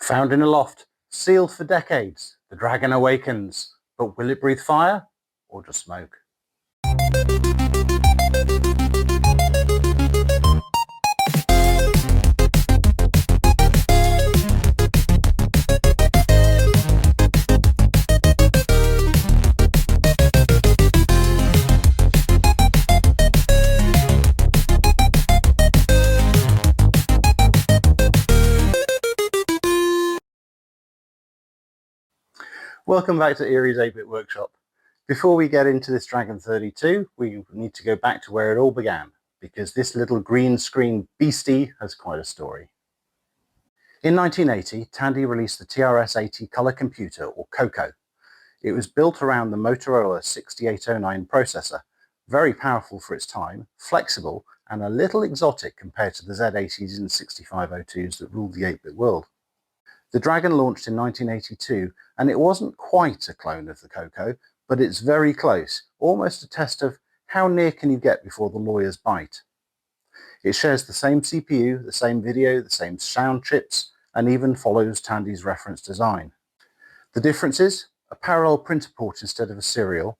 Found in a loft, sealed for decades, the dragon awakens. But will it breathe fire or just smoke? Welcome back to Earie's 8-Bit Workshop. Before we get into this Dragon 32, we need to go back to where it all began, because this little green screen beastie has quite a story. In 1980, Tandy released the TRS-80 Color Computer, or CoCo. It was built around the Motorola 6809 processor, very powerful for its time, flexible, and a little exotic compared to the Z80s and 6502s that ruled the 8-bit world. The Dragon launched in 1982, and it wasn't quite a clone of the CoCo, but it's very close, almost a test of how near can you get before the lawyers bite. It shares the same CPU, the same video, the same sound chips, and even follows Tandy's reference design. The differences? A parallel printer port instead of a serial,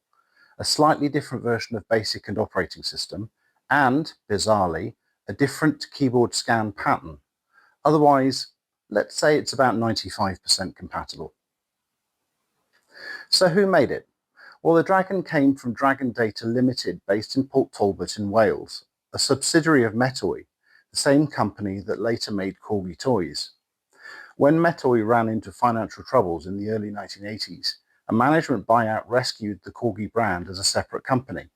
a slightly different version of BASIC and operating system, and, bizarrely, a different keyboard scan pattern. Otherwise, let's say it's about 95% compatible. So who made it? Well, the Dragon came from Dragon Data Limited, based in Port Talbot in Wales, a subsidiary of Metoy, the same company that later made Corgi toys. When Metoy ran into financial troubles in the early 1980s, a management buyout rescued the Corgi brand as a separate company.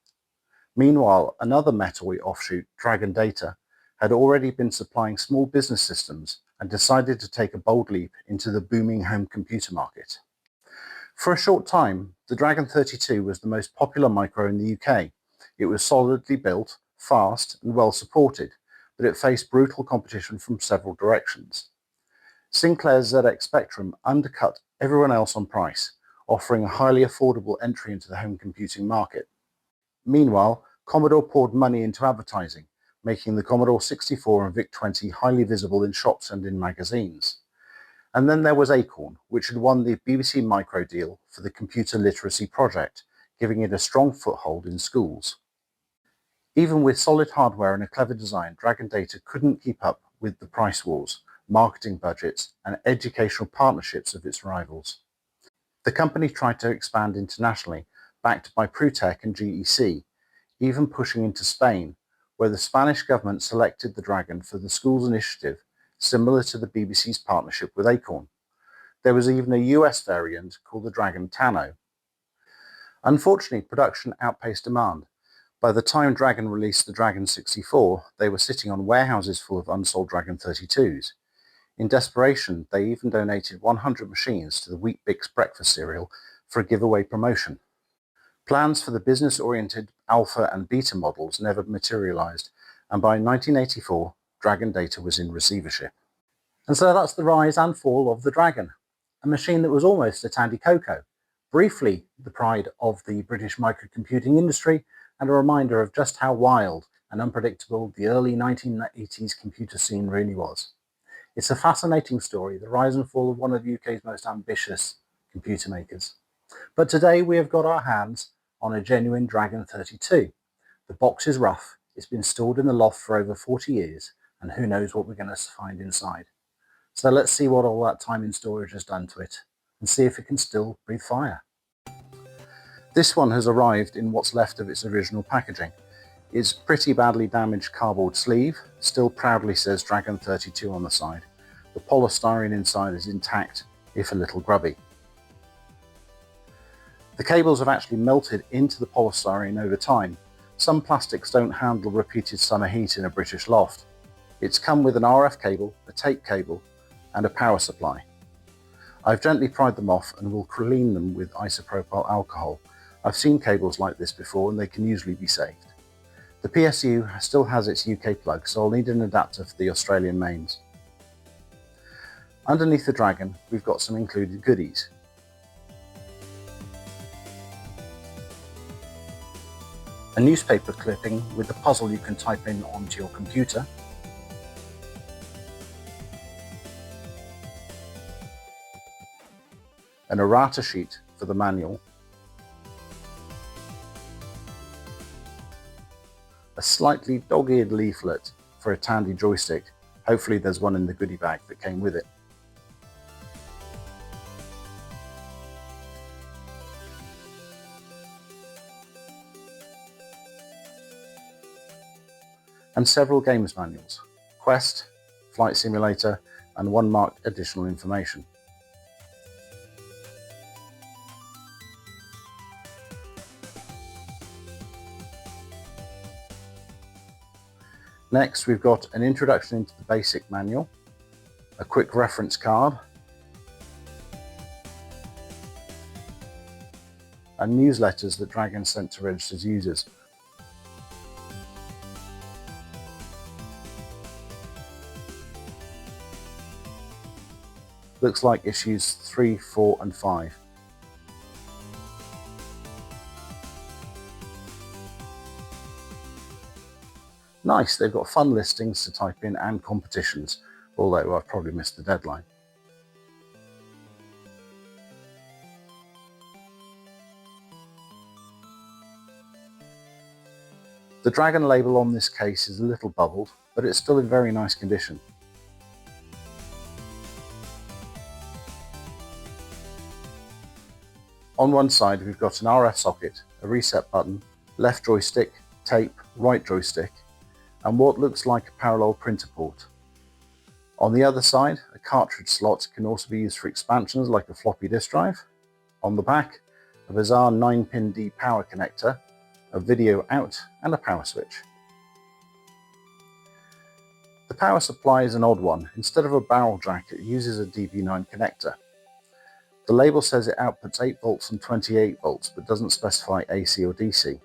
Meanwhile, another Metoy offshoot, Dragon Data, had already been supplying small business systems and decided to take a bold leap into the booming home computer market. For a short time, the Dragon 32 was the most popular micro in the UK. It was solidly built, fast and well supported, but it faced brutal competition from several directions. Sinclair's ZX Spectrum undercut everyone else on price, offering a highly affordable entry into the home computing market. Meanwhile, Commodore poured money into advertising, making the Commodore 64 and VIC-20 highly visible in shops and in magazines. And then there was Acorn, which had won the BBC Micro deal for the Computer Literacy Project, giving it a strong foothold in schools. Even with solid hardware and a clever design, Dragon Data couldn't keep up with the price wars, marketing budgets, and educational partnerships of its rivals. The company tried to expand internationally, backed by Prutec and GEC, even pushing into Spain, where the Spanish government selected the Dragon for the schools initiative, similar to the BBC's partnership with Acorn. There was even a US variant called the Dragon Tano. Unfortunately, production outpaced demand. By the time Dragon released the Dragon 64, they were sitting on warehouses full of unsold Dragon 32s. In desperation, they even donated 100 machines to the Weet-Bix breakfast cereal for a giveaway promotion. Plans for the business-oriented Alpha and Beta models never materialized, and by 1984, Dragon Data was in receivership. And so that's the rise and fall of the Dragon, a machine that was almost a Tandy CoCo, briefly the pride of the British microcomputing industry, and a reminder of just how wild and unpredictable the early 1980s computer scene really was. It's a fascinating story, the rise and fall of one of the UK's most ambitious computer makers. But today we have got our hands on a genuine Dragon 32. The box is rough, it's been stored in the loft for over 40 years, and who knows what we're going to find inside. So let's see what all that time in storage has done to it, and see if it can still breathe fire. This one has arrived in what's left of its original packaging. Its pretty badly damaged cardboard sleeve still proudly says Dragon 32 on the side. The polystyrene inside is intact, if a little grubby. The cables have actually melted into the polystyrene over time. Some plastics don't handle repeated summer heat in a British loft. It's come with an RF cable, a tape cable, and a power supply. I've gently pried them off and will clean them with isopropyl alcohol. I've seen cables like this before and they can usually be saved. The PSU still has its UK plug, so I'll need an adapter for the Australian mains. Underneath the Dragon, we've got some included goodies. A newspaper clipping with a puzzle you can type in onto your computer, an errata sheet for the manual, a slightly dog-eared leaflet for a Tandy joystick. Hopefully there's one in the goodie bag that came with it. And several games manuals, Quest, Flight Simulator, and one marked additional information. Next, we've got an introduction into the basic manual, a quick reference card, and newsletters that Dragon sent to registered users. Looks like issues 3, 4 and 5. Nice, they've got fun listings to type in and competitions, although I've probably missed the deadline. The Dragon label on this case is a little bubbled, but it's still in very nice condition. On one side we've got an RF socket, a reset button, left joystick, tape, right joystick, and what looks like a parallel printer port. On the other side, a cartridge slot can also be used for expansions like a floppy disk drive. On the back, a bizarre 9-pin D power connector, a video out and a power switch. The power supply is an odd one. Instead of a barrel jack, it uses a DB9 connector. The label says it outputs 8 volts and 28 volts, but doesn't specify AC or DC.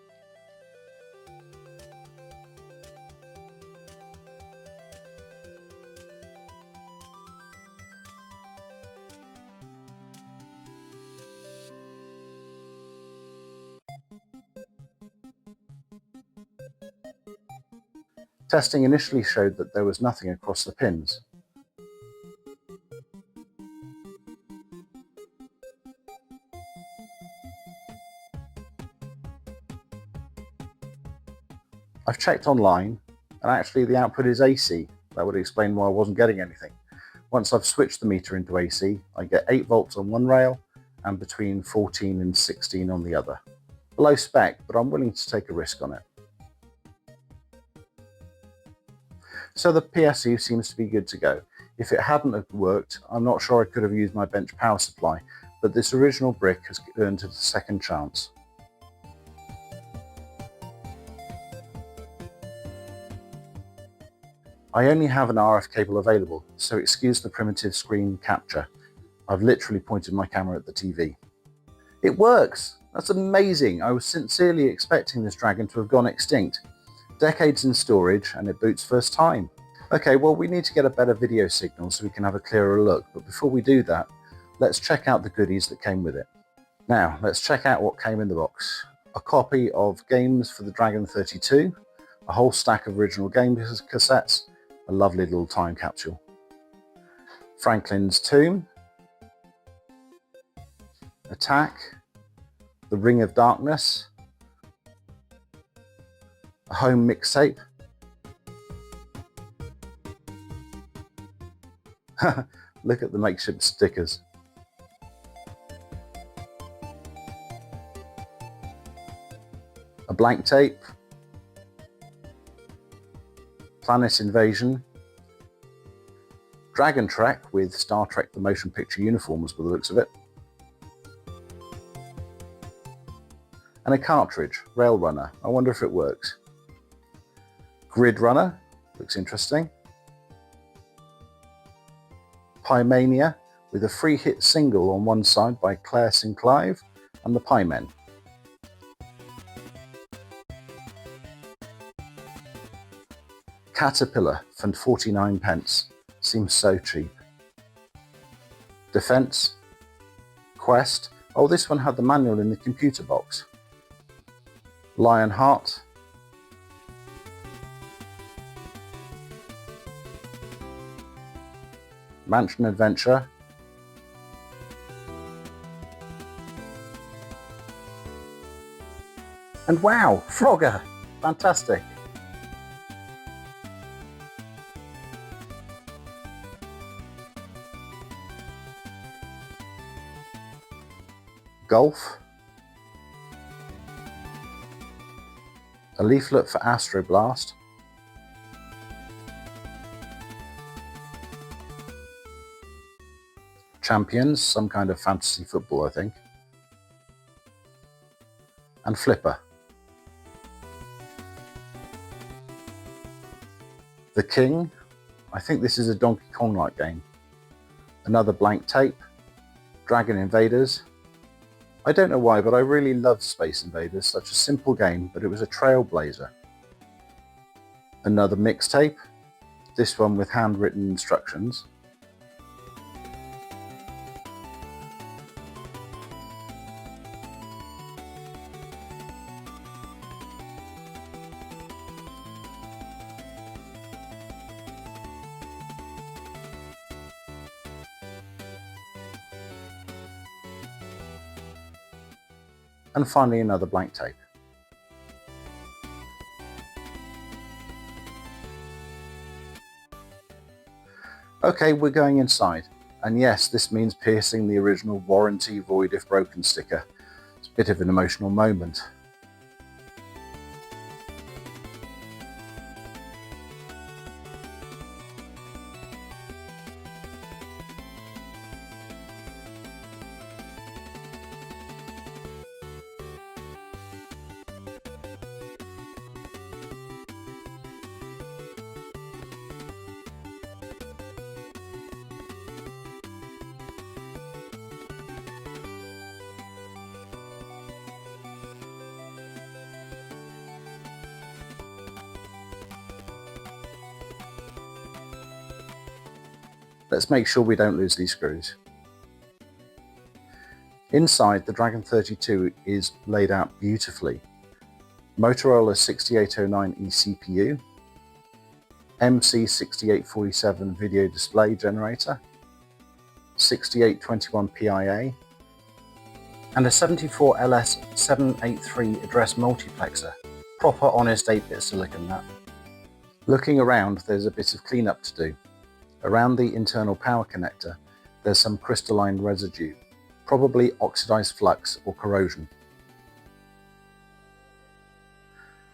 Testing initially showed that there was nothing across the pins. I've checked online, and actually the output is AC. That would explain why I wasn't getting anything. Once I've switched the meter into AC, I get 8 volts on one rail and between 14 and 16 on the other. Below spec, but I'm willing to take a risk on it. So the PSU seems to be good to go. If it hadn't have worked, I'm not sure I could have used my bench power supply, but this original brick has earned it a second chance. I only have an RF cable available, so excuse the primitive screen capture. I've literally pointed my camera at the TV. It works! That's amazing! I was sincerely expecting this Dragon to have gone extinct. Decades in storage and it boots first time. Okay, well we need to get a better video signal so we can have a clearer look, but before we do that, let's check out the goodies that came with it. Now, let's check out what came in the box. A copy of games for the Dragon 32, a whole stack of original game cassettes, a lovely little time capsule, Franklin's Tomb, Attack, The Ring of Darkness, a home mixtape, look at the makeshift stickers, a blank tape, Planet Invasion, Dragon Trek with Star Trek the Motion Picture uniforms by the looks of it, and a cartridge, Rail Runner. I wonder if it works. Grid Runner, looks interesting. Pie-Mania with a free hit single on one side by Claire Sinclive and the Pie Men. Caterpillar for 49p, seems so cheap. Defense, Quest, oh this one had the manual in the computer box. Lionheart, Mansion Adventure, And wow, Frogger! Fantastic! Golf. A leaflet for Astroblast. Champions, some kind of fantasy football, I think. And Flipper. The King. I think this is a Donkey Kong-like game. Another blank tape. Dragon Invaders. I don't know why, but I really love Space Invaders. Such a simple game, but it was a trailblazer. Another mixtape. This one with handwritten instructions. And finally another blank tape. Okay, we're going inside. And yes, this means piercing the original warranty void if broken sticker. It's a bit of an emotional moment. Let's make sure we don't lose these screws. Inside, the Dragon 32 is laid out beautifully. Motorola 6809E CPU, MC6847 video display generator, 6821 PIA, and a 74LS783 address multiplexer. Proper honest 8-bit silicon, that. Looking around, there's a bit of cleanup to do. Around the internal power connector, there's some crystalline residue, probably oxidized flux or corrosion.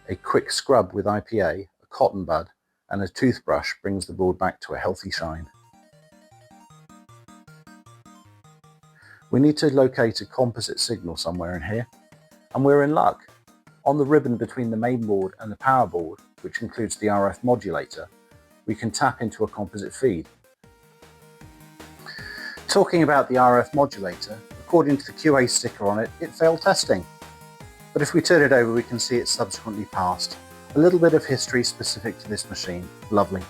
A quick scrub with IPA, a cotton bud, and a toothbrush brings the board back to a healthy shine. We need to locate a composite signal somewhere in here, and we're in luck. On the ribbon between the main board and the power board, which includes the RF modulator, we can tap into a composite feed. Talking about the RF modulator, according to the QA sticker on it, it failed testing. But if we turn it over, we can see it subsequently passed. A little bit of history specific to this machine. Lovely.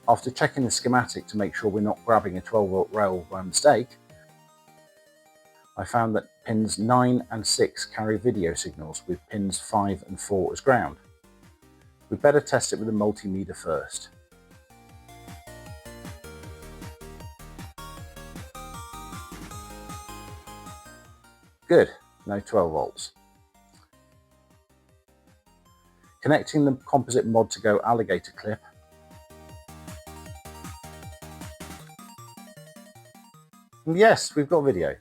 After checking the schematic to make sure we're not grabbing a 12-volt rail by mistake, I found that pins 9 and 6 carry video signals with pins 5 and 4 as ground. We'd better test it with a multimeter first. Good, no 12 volts. Connecting the composite mod to go alligator clip. And yes, we've got video.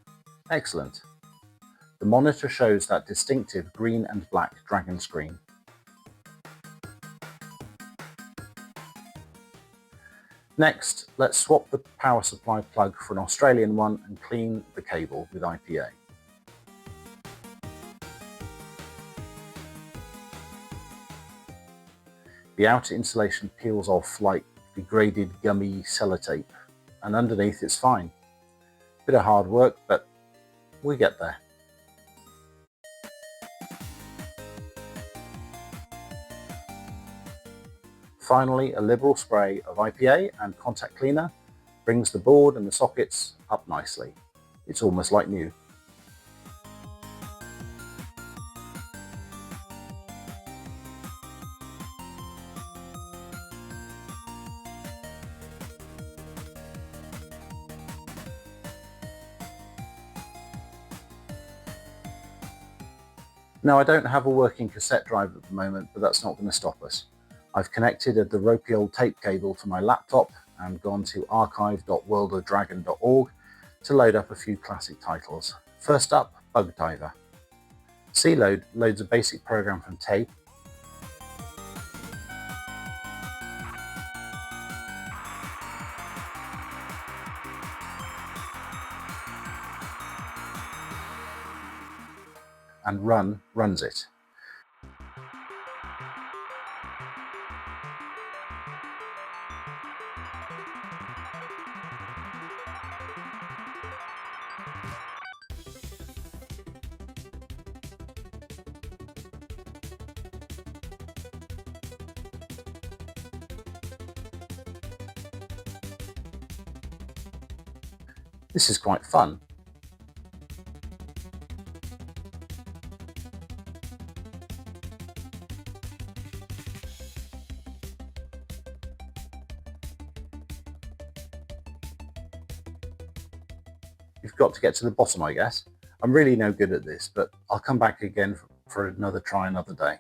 Excellent. The monitor shows that distinctive green and black Dragon screen. Next, let's swap the power supply plug for an Australian one and clean the cable with IPA. The outer insulation peels off like degraded gummy sellotape, and underneath it's fine. Bit of hard work, but we get there. Finally, a liberal spray of IPA and contact cleaner brings the board and the sockets up nicely. It's almost like new. Now, I don't have a working cassette drive at the moment, but that's not going to stop us. I've connected the ropey old tape cable to my laptop and gone to archive.worldofdragon.org to load up a few classic titles. First up, Bug Diver. C-Load loads a basic program from tape and runs it. This is quite fun. You've got to get to the bottom, I guess. I'm really no good at this, but I'll come back again for another try another day.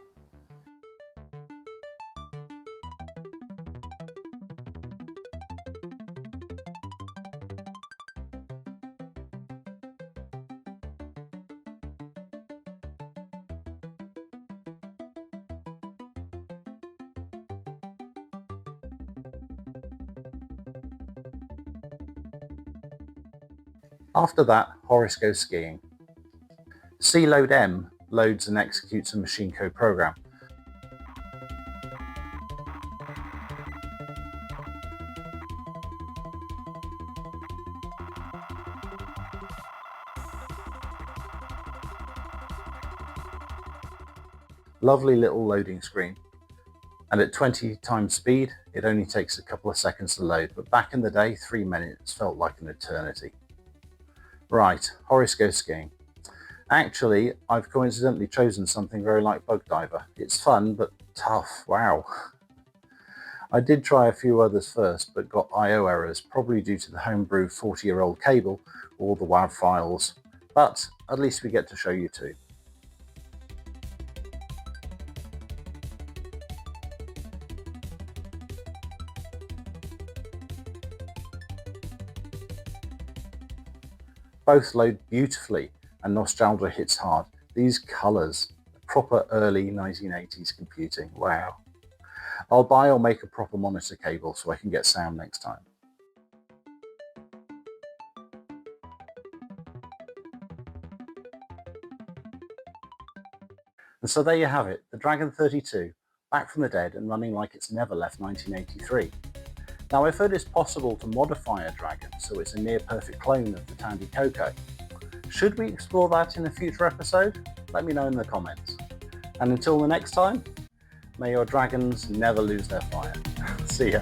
After that, Horace goes skiing. C-Load M loads and executes a machine code program. Lovely little loading screen. And at 20 times speed, it only takes a couple of seconds to load, but back in the day, 3 minutes felt like an eternity. Right, Horace goes skiing. Actually, I've coincidentally chosen something very like Bug Diver. It's fun, but tough, wow. I did try a few others first, but got I/O errors, probably due to the homebrew 40-year-old cable or the WAV files, but at least we get to show you two. Both load beautifully and nostalgia hits hard. These colours, proper early 1980s computing, wow. I'll buy or make a proper monitor cable so I can get sound next time. And so there you have it, the Dragon 32, back from the dead and running like it's never left 1983. Now, I've heard it's possible to modify a Dragon so it's a near perfect clone of the Tandy CoCo. Should we explore that in a future episode? Let me know in the comments. And until the next time, may your dragons never lose their fire. See ya.